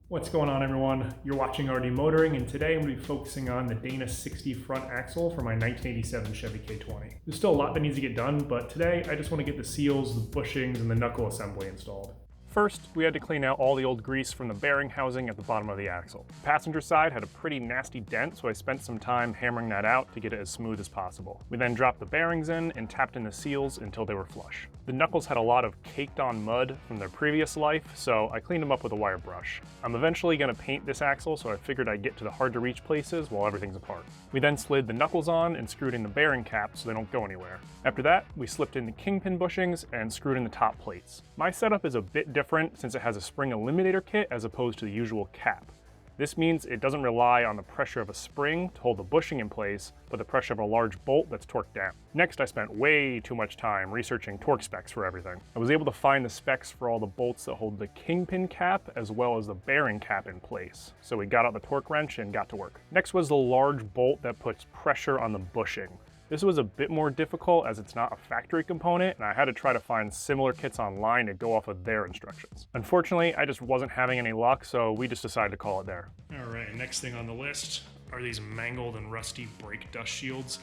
What's going on, everyone? You're watching RD Motoring, and today I'm going to be focusing on the Dana 60 front axle for my 1987 Chevy K20. There's still a lot that needs to get done, but today I just want to get the seals, the bushings, and the knuckle assembly installed. First, we had to clean out all the old grease from the bearing housing at the bottom of the axle. The passenger side had a pretty nasty dent, so I spent some time hammering that out to get it as smooth as possible. We then dropped the bearings in and tapped in the seals until they were flush. The knuckles had a lot of caked on mud from their previous life, so I cleaned them up with a wire brush. I'm eventually going to paint this axle, so I figured I'd get to the hard to reach places while everything's apart. We then slid the knuckles on and screwed in the bearing caps so they don't go anywhere. After that, we slipped in the Kingpin bushings and screwed in the top plates. My setup is a bit different since it has a spring eliminator kit as opposed to the usual cap. This means it doesn't rely on the pressure of a spring to hold the bushing in place, but the pressure of a large bolt that's torqued down. Next, I spent way too much time researching torque specs for everything. I was able to find the specs for all the bolts that hold the Kingpin cap as well as the bearing cap in place. So we got out the torque wrench and got to work. Next was the large bolt that puts pressure on the bushing. This was a bit more difficult as it's not a factory component, and I had to try to find similar kits online to go off of their instructions. Unfortunately, I just wasn't having any luck, so we just decided to call it there. All right, next thing on the list are these mangled and rusty brake dust shields.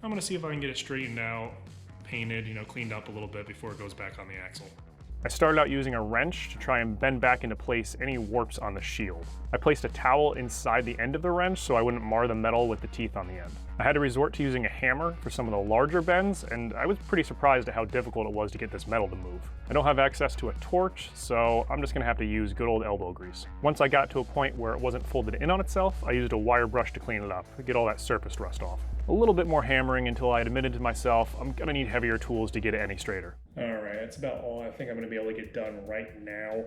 I'm gonna see if I can get it straightened out, painted, cleaned up a little bit before it goes back on the axle. I started out using a wrench to try and bend back into place any warps on the shield. I placed a towel inside the end of the wrench so I wouldn't mar the metal with the teeth on the end. I had to resort to using a hammer for some of the larger bends, and I was pretty surprised at how difficult it was to get this metal to move. I don't have access to a torch, so I'm just gonna have to use good old elbow grease. Once I got to a point where it wasn't folded in on itself, I used a wire brush to clean it up, get all that surface rust off. A little bit more hammering until I admitted to myself I'm gonna need heavier tools to get it any straighter. All right, that's about all I think I'm gonna be able to get done right now.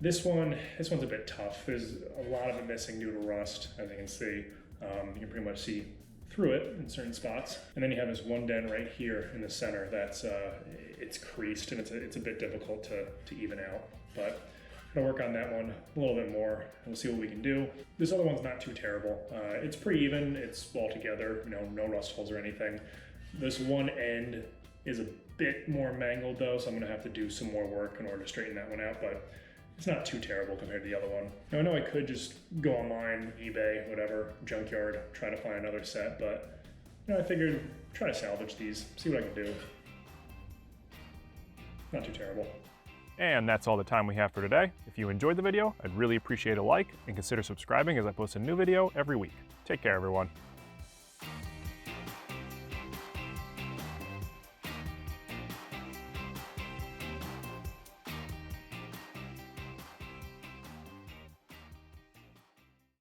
This one's a bit tough. There's a lot of it missing due to rust, as you can see. You can pretty much see through it in certain spots. And then you have this one dent right here in the center that's it's creased, and it's a bit difficult to even out. But I'm gonna work on that one a little bit more, and we'll see what we can do. This other one's not too terrible. It's pretty even, it's all together, no rust holes or anything. This one end is a bit more mangled though, so I'm gonna have to do some more work in order to straighten that one out, but it's not too terrible compared to the other one. Now I know I could just go online, eBay, whatever, junkyard, try to find another set, but I figured try to salvage these, see what I can do. Not too terrible. And that's all the time we have for today. If you enjoyed the video, I'd really appreciate a like and consider subscribing as I post a new video every week. Take care, everyone.